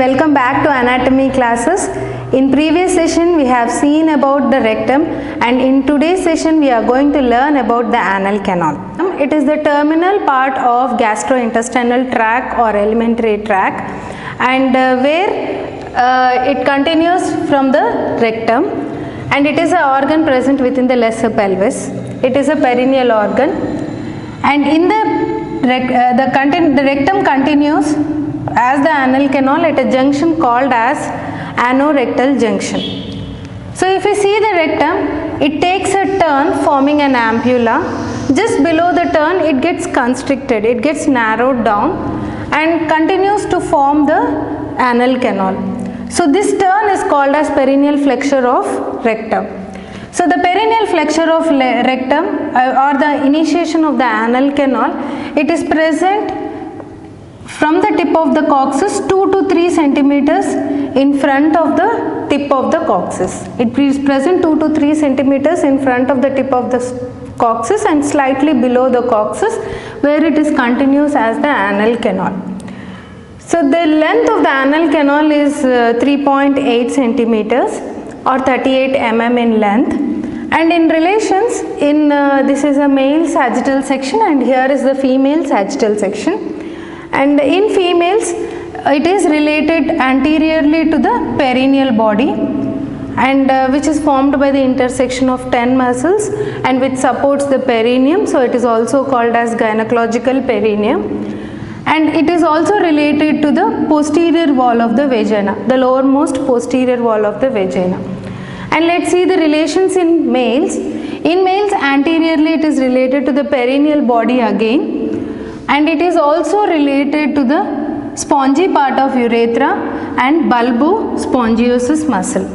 welcome back to anatomy classes. In previous session we have seen about the rectum, and in today's session we are going to learn about the anal canal. It is the terminal part of gastrointestinal tract or alimentary tract, and where it continues from the rectum, and it is an organ present within the lesser pelvis. It is a perineal organ, and in the rectum continues as the anal canal at a junction called as anorectal junction. So if you see the rectum, it takes a turn forming an ampulla. Just below the turn it gets constricted, it gets narrowed down and continues to form the anal canal. So this turn is called as perineal flexure of rectum. So the perineal flexure of rectum or the initiation of the anal canal, it is present from the tip of the coccyx 2 to 3 centimeters in front of the tip of the coccyx. It is present 2 to 3 centimeters in front of the tip of the coccyx and slightly below the coccyx, where it is continuous as the anal canal. So the length of the anal canal is 3.8 centimeters or 38 mm in length, and in relations, this is a male sagittal section and here is the female sagittal section. And in females, it is related anteriorly to the perineal body, and which is formed by the intersection of 10 muscles and which supports the perineum. So it is also called as gynecological perineum, and it is also related to the posterior wall of the vagina, the lowermost posterior wall of the vagina. And let's see the relations in males. In males, anteriorly it is related to the perineal body again, and it is also related to the spongy part of urethra and bulbospongiosus muscle.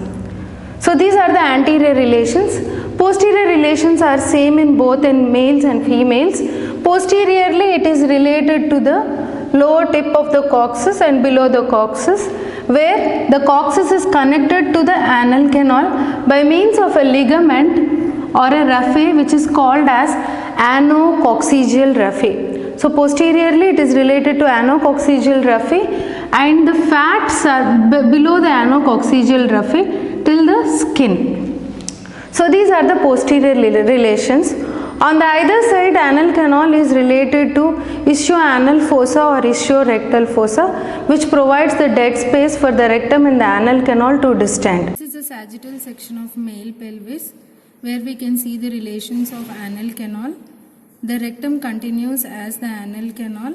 So these are the anterior relations. Posterior relations are same in both in males and females. Posteriorly it is related to the lower tip of the coccyx and below the coccyx, where the coccyx is connected to the anal canal by means of a ligament or a raphe which is called as anococcygeal raphe. So posteriorly it is related to anococcygeal raphe, and the fats are below the anococcygeal raphe till the skin. So these are the posterior relations. On the either side, anal canal is related to ischioanal fossa or ischiorectal fossa, which provides the dead space for the rectum and the anal canal to distend. This is the sagittal section of male pelvis, where we can see the relations of anal canal. The rectum continues as the anal canal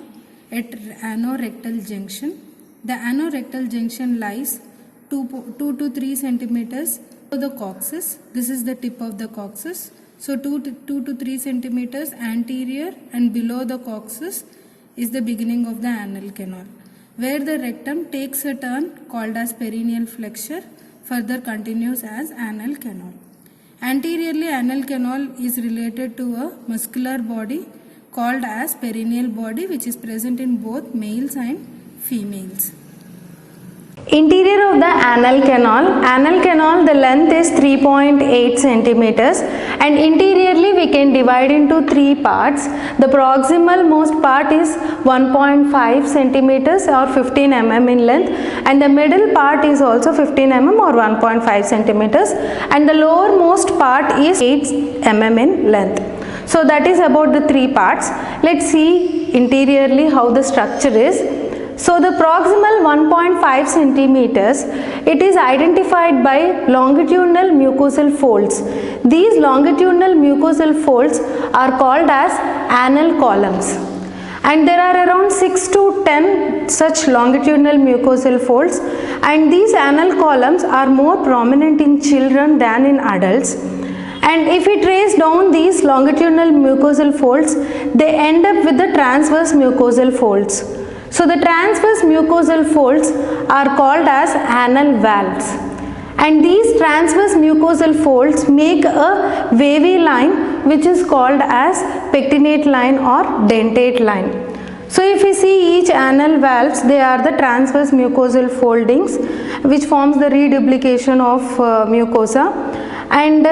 at anorectal junction. The anorectal junction lies 2 to 3 centimeters below the coccyx. This is the tip of the coccyx. So 2 to 3 centimeters anterior and below the coccyx is the beginning of the anal canal, where the rectum takes a turn called as perineal flexure, further continues as anal canal. Anteriorly, anal canal is related to a muscular body called as perineal body, which is present in both males and females. Interior of the anal canal, the length is 3.8 centimeters, and interiorly we can divide into 3 parts. The proximal most part is 1.5 centimeters or 15 mm in length, and the middle part is also 15 mm or 1.5 centimeters, and the lowermost part is 8 mm in length. So that is about the 3 parts. Let's see interiorly how the structure is. So the proximal 1.5 centimeters, it is identified by longitudinal mucosal folds. These longitudinal mucosal folds are called as anal columns, and there are around 6 to 10 such longitudinal mucosal folds, and these anal columns are more prominent in children than in adults. And if we trace down these longitudinal mucosal folds, they end up with the transverse mucosal folds. So the transverse mucosal folds are called as anal valves, and these transverse mucosal folds make a wavy line which is called as pectinate line or dentate line. So if we see each anal valves, they are the transverse mucosal foldings which forms the reduplication of mucosa, and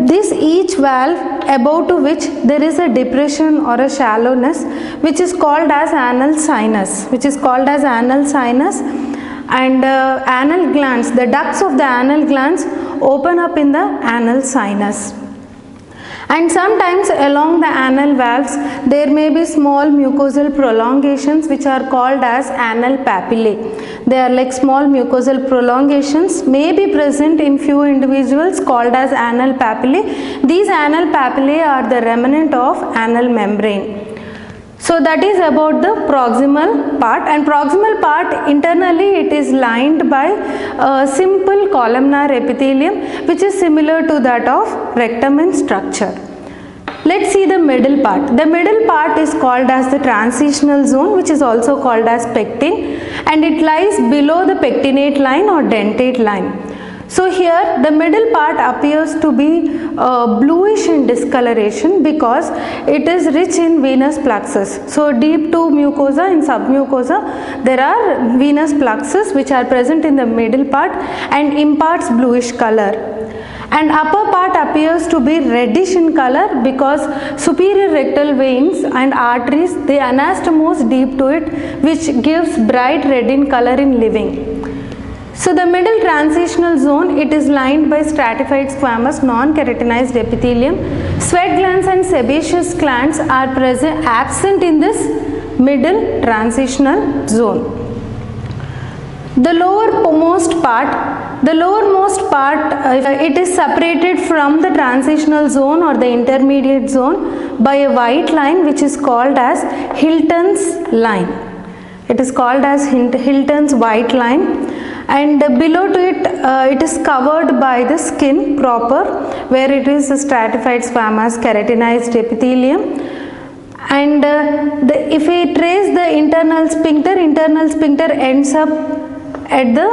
this each valve above to which there is a depression or a shallowness which is called as anal sinus, and anal glands, the ducts of the anal glands open up in the anal sinus. And sometimes along the anal valves there may be small mucosal prolongations which are called as anal papillae. They are like small mucosal prolongations, may be present in few individuals, called as anal papillae. These anal papillae are the remnant of anal membrane. So that is about the proximal part, and proximal part internally it is lined by a simple columnar epithelium which is similar to that of rectum in structure. Let's see the middle part. The middle part is called as the transitional zone, which is also called as pectin, and it lies below the pectinate line or dentate line. So here the middle part appears to be bluish in discoloration because it is rich in venous fluxes. So deep to mucosa, in submucosa there are venous fluxes which are present in the middle part and imparts bluish color. And upper part appears to be reddish in color because superior rectal veins and arteries, they anastomose deep to it, which gives bright red in color in living. So the middle transitional zone, it is lined by stratified squamous non-keratinized epithelium. Sweat glands and sebaceous glands are absent in this middle transitional zone. The lowermost part, it is separated from the transitional zone or the intermediate zone by a white line which is called as Hilton's line. It is called as Hilton's white line. And below to it, it is covered by the skin proper, where it is a stratified squamous keratinized epithelium. And if we trace the internal sphincter ends up at the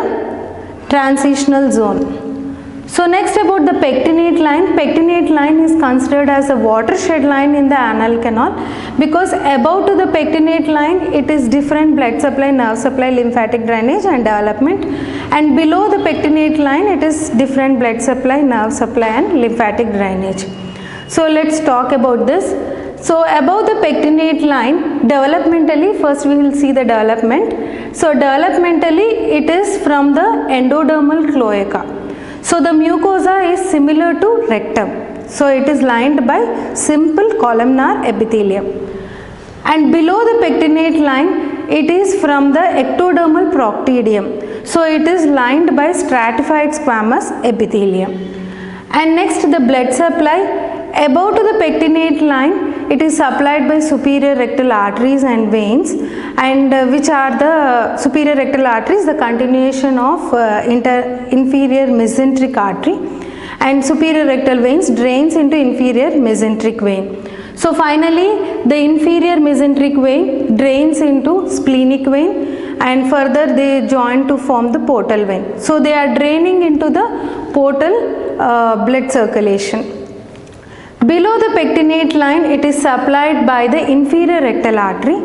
transitional zone. So next about the pectinate line. Pectinate line is considered as a watershed line in the anal canal because above to the pectinate line it is different blood supply, nerve supply, lymphatic drainage and development, and below the pectinate line it is different blood supply, nerve supply and lymphatic drainage. So let's talk about this. So above the pectinate line, developmentally, first we will see the development. So developmentally it is from the endodermal cloaca. So the mucosa is similar to rectum. So it is lined by simple columnar epithelium. And below the pectinate line, it is from the ectodermal proctidium. So it is lined by stratified squamous epithelium. And next the blood supply. Above to the pectinate line, it is supplied by superior rectal arteries and veins, and which are the superior rectal arteries, the continuation of inferior mesenteric artery, and superior rectal veins drains into inferior mesenteric vein. So finally the inferior mesenteric vein drains into splenic vein, and further they join to form the portal vein. So they are draining into the portal blood circulation. Below the pectinate line, it is supplied by the inferior rectal artery,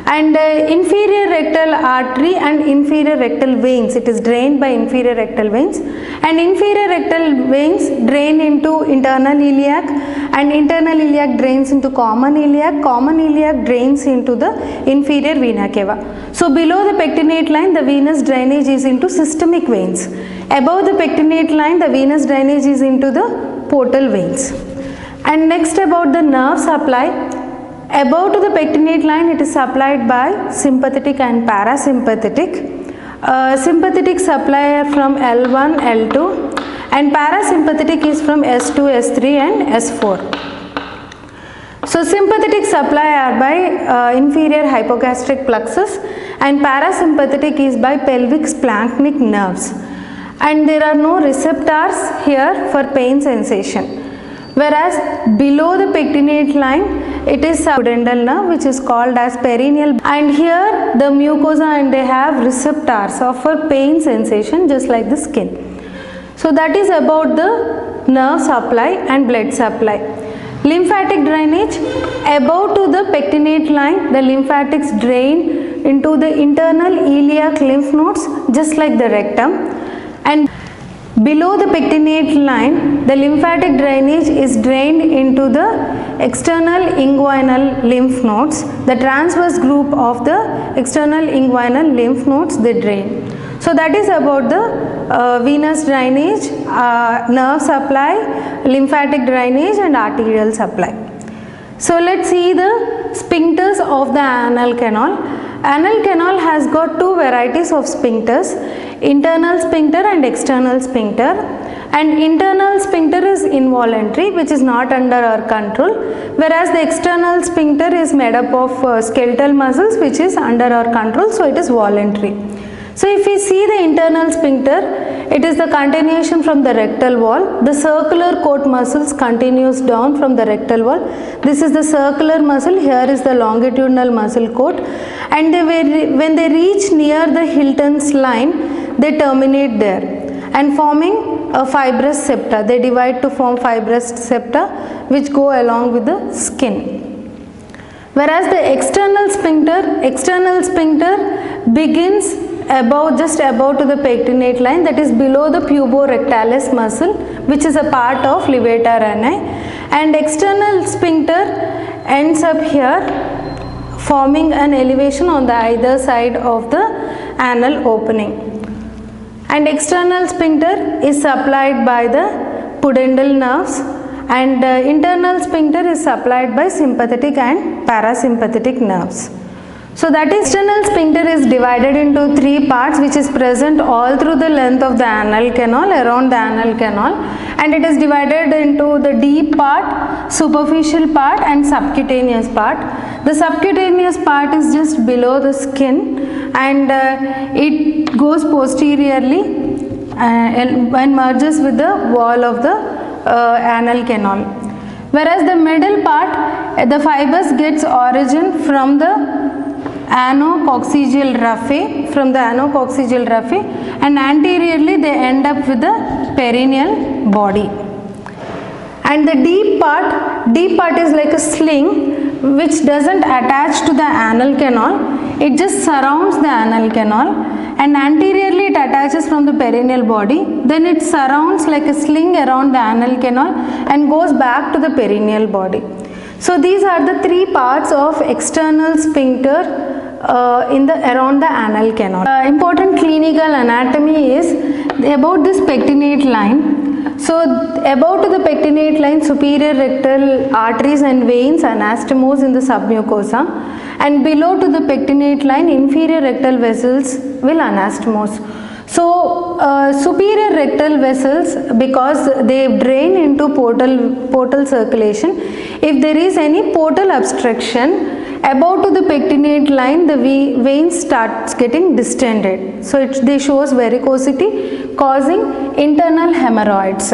and inferior rectal artery and inferior rectal veins, it is drained by inferior rectal veins, and inferior rectal veins drain into internal iliac, and internal iliac drains into common iliac drains into the inferior vena cava. So below the pectinate line, the venous drainage is into systemic veins. Above the pectinate line, the venous drainage is into the portal veins. And next about the nerve supply. Above to the pectinate line, it is supplied by sympathetic and parasympathetic. Sympathetic supply are from L1, L2, and parasympathetic is from S2, S3 and S4. So sympathetic supply are by inferior hypogastric plexus, and parasympathetic is by pelvic splanchnic nerves. And there are no receptors here for pain sensation. Whereas below the pectinate line, it is pudendal nerve which is called as perineal, and here the mucosa and they have receptors for pain sensation just like the skin. So that is about the nerve supply and blood supply. Lymphatic drainage. Above to the pectinate line, the lymphatics drain into the internal iliac lymph nodes just like the rectum, and below the pectinate line, the lymphatic drainage is drained into the external inguinal lymph nodes. The transverse group of the external inguinal lymph nodes, they drain. So that is about the venous drainage, nerve supply, lymphatic drainage and arterial supply. So let's see the sphincters of the anal canal. Anal canal has got two varieties of sphincters, internal sphincter and external sphincter. And internal sphincter is involuntary, which is not under our control, whereas the external sphincter is made up of skeletal muscles, which is under our control, so it is voluntary. So if we see the internal sphincter, it is the continuation from the rectal wall. The circular coat muscles continues down from the rectal wall. This is the circular muscle, here is the longitudinal muscle coat, and when they reach near the Hilton's line, they terminate there and forming a fibrous septa. They divide to form fibrous septa which go along with the skin. Whereas the external sphincter begins just above to the pectinate line, that is below the puborectalis muscle, which is a part of levator ani, and external sphincter ends up here forming an elevation on the either side of the anal opening. And external sphincter is supplied by the pudendal nerves, and internal sphincter is supplied by sympathetic and parasympathetic nerves. So that is, external sphincter is divided into three parts, which is present all through the length of the anal canal, around the anal canal, and it is divided into the deep part, superficial part and subcutaneous part. The subcutaneous part is just below the skin, and it goes posteriorly and merges with the wall of the anal canal. Whereas the middle part, the fibers gets origin from the anococcygeal raphe, and anteriorly they end up with the perineal body. And the deep part is like a sling which doesn't attach to the anal canal, it just surrounds the anal canal, and anteriorly it attaches from the perineal body, then it surrounds like a sling around the anal canal and goes back to the perineal body. So these are the three parts of external sphincter around the anal canal. Important clinical anatomy is about this pectinate line. So above to the pectinate line, superior rectal arteries and veins anastomose in the submucosa, and below to the pectinate line, inferior rectal vessels will anastomose. So superior rectal vessels, because they drain into portal circulation, if there is any portal obstruction above to the pectinate line, the veins starts getting distended. So they shows varicosity causing internal hemorrhoids.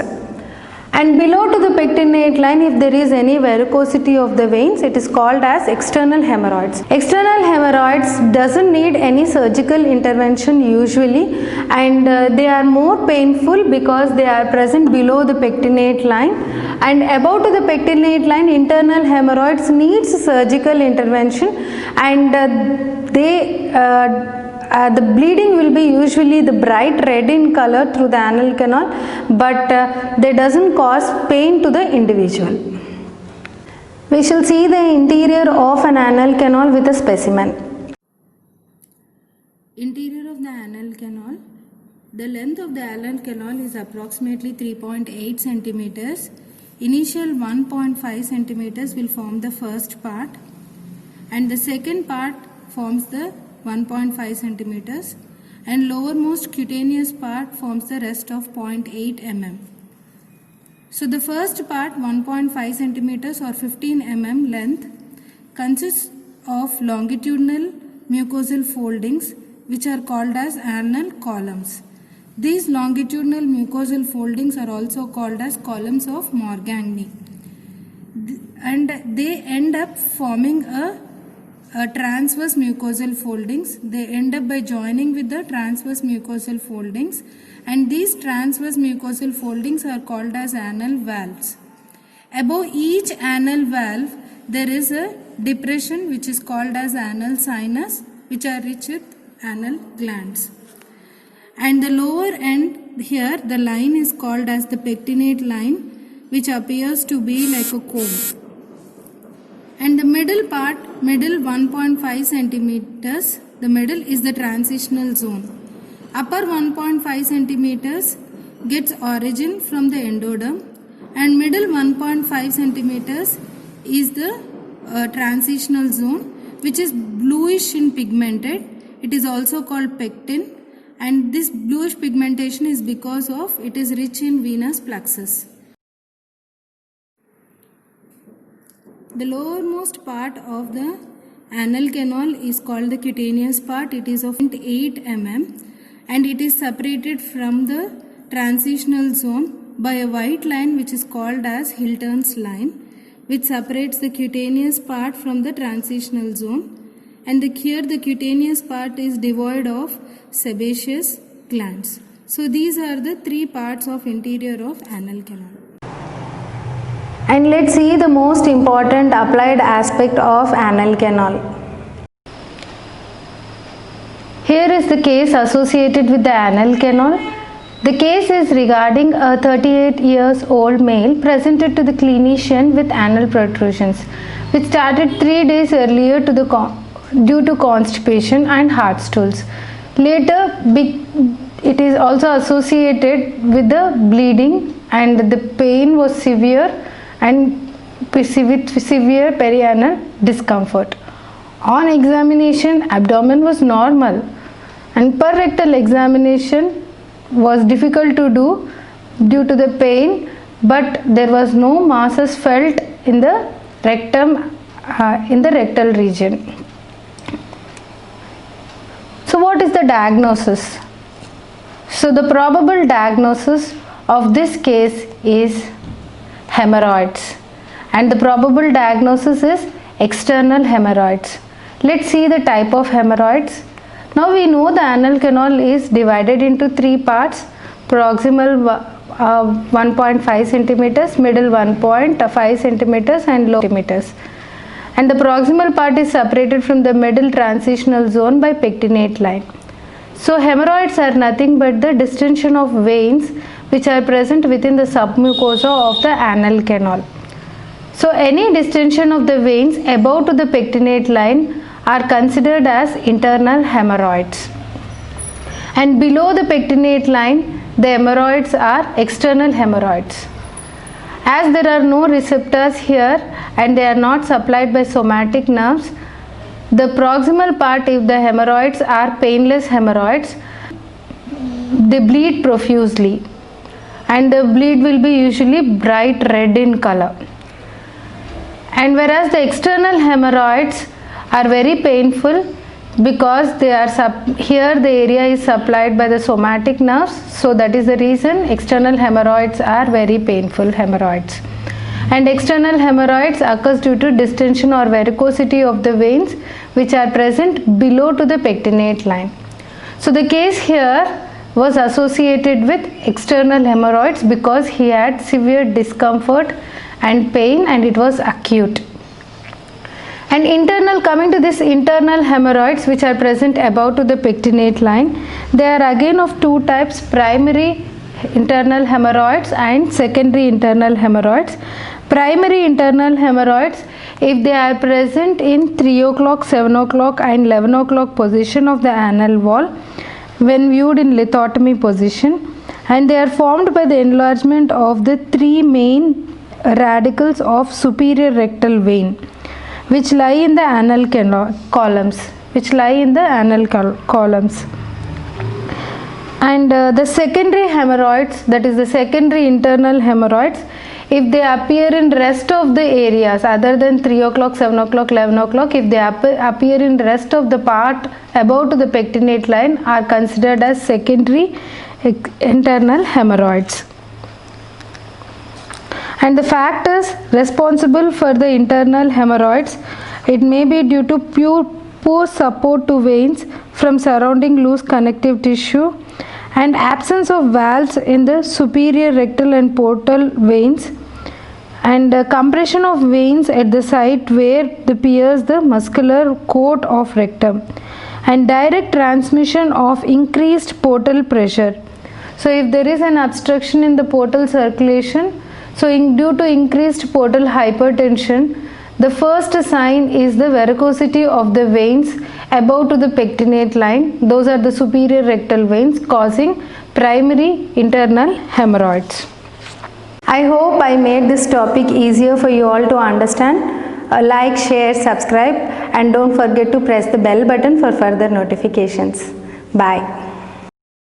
And below to the pectinate line, if there is any varicosity of the veins, it is called as external hemorrhoids. External hemorrhoids doesn't need any surgical intervention usually, and they are more painful because they are present below the pectinate line, and above to the pectinate line, internal hemorrhoids needs surgical intervention, and the bleeding will be usually the bright red in color through the anal canal, but they doesn't cause pain to the individual. We shall see the interior of an anal canal with a specimen. Interior of the anal canal. The length of the anal canal is approximately 3.8 centimeters. Initial 1.5 centimeters will form the first part, and the second part forms the 1.5 centimeters, and lowermost cutaneous part forms the rest of 0.8 mm. So the first part, 1.5 centimeters or 15 mm length, consists of longitudinal mucosal foldings which are called as anal columns. These longitudinal mucosal foldings are also called as columns of Morgagni, and they end up forming a transverse mucosal foldings. They end up by joining with the transverse mucosal foldings, and these transverse mucosal foldings are called as anal valves. Above each anal valve there is a depression which is called as anal sinus, which are rich with anal glands. And the lower end here, the line is called as the pectinate line, which appears to be like a comb. And the middle part, middle 1.5 centimeters, the middle is the transitional zone. Upper 1.5 centimeters gets origin from the endoderm, and middle 1.5 centimeters is the transitional zone, which is bluish in pigmented. It is also called pectin, and this bluish pigmentation is because of it is rich in venous plexus. The lowermost part of the anal canal is called the cutaneous part. It is of 8 mm and it is separated from the transitional zone by a white line which is called as Hilton's line, which separates the cutaneous part from the transitional zone. And here the cutaneous part is devoid of sebaceous glands. So these are the three parts of interior of anal canal. And let's see the most important applied aspect of anal canal. Here is the case associated with the anal canal. The case is regarding a 38 years old male presented to the clinician with anal protrusions, which started 3 days earlier due to constipation and heart stools. Later, it is also associated with the bleeding, and the pain was severe and with severe perianal discomfort. On examination, abdomen was normal, and per rectal examination was difficult to do due to the pain, but there was no masses felt in the rectum, in the rectal region. So what is the diagnosis? So the probable diagnosis of this case is hemorrhoids, and the probable diagnosis is external hemorrhoids. Let's see the type of hemorrhoids. Now we know the anal canal is divided into 3 parts: proximal 1.5 centimeters, middle 1.5 centimeters and low centimeters. And the proximal part is separated from the middle transitional zone by pectinate line. So hemorrhoids are nothing but the distension of veins which are present within the submucosa of the anal canal. So any distension of the veins above to the pectinate line are considered as internal hemorrhoids, and below the pectinate line the hemorrhoids are external hemorrhoids. As there are no receptors here and they are not supplied by somatic nerves, the proximal part, if the hemorrhoids are painless hemorrhoids, they bleed profusely, and the bleed will be usually bright red in color. And whereas the external hemorrhoids are very painful because they are here the area is supplied by the somatic nerves, so that is the reason external hemorrhoids are very painful hemorrhoids. And external hemorrhoids occurs due to distension or varicosity of the veins which are present below to the pectinate line. So the case here was associated with external hemorrhoids because he had severe discomfort and pain, and it was acute. And internal, coming to this internal hemorrhoids which are present above to the pectinate line, they are again of 2 types: primary internal hemorrhoids and secondary internal hemorrhoids. Primary internal hemorrhoids, if they are present in 3 o'clock, 7 o'clock and 11 o'clock position of the anal wall when viewed in lithotomy position, and they are formed by the enlargement of the 3 main radicals of superior rectal vein which lie in the anal columns, and the secondary hemorrhoids, that is the secondary internal hemorrhoids, if they appear in rest of the areas other than 3 o'clock, 7 o'clock, 11 o'clock, if they appear in rest of the part above to the pectinate line, are considered as secondary internal hemorrhoids. And the factors responsible for the internal hemorrhoids, it may be due to poor support to veins from surrounding loose connective tissue, and absence of valves in the superior rectal and portal veins, and compression of veins at the site where they pierce the muscular coat of rectum, and direct transmission of increased portal pressure. So if there is an obstruction in the portal circulation, so due to increased portal hypertension, the first sign is the varicosity of the veins above to the pectinate line. Those are the superior rectal veins causing primary internal hemorrhoids. I hope I made this topic easier for you all to understand. Like, share, subscribe, and don't forget to press the bell button for further notifications. Bye.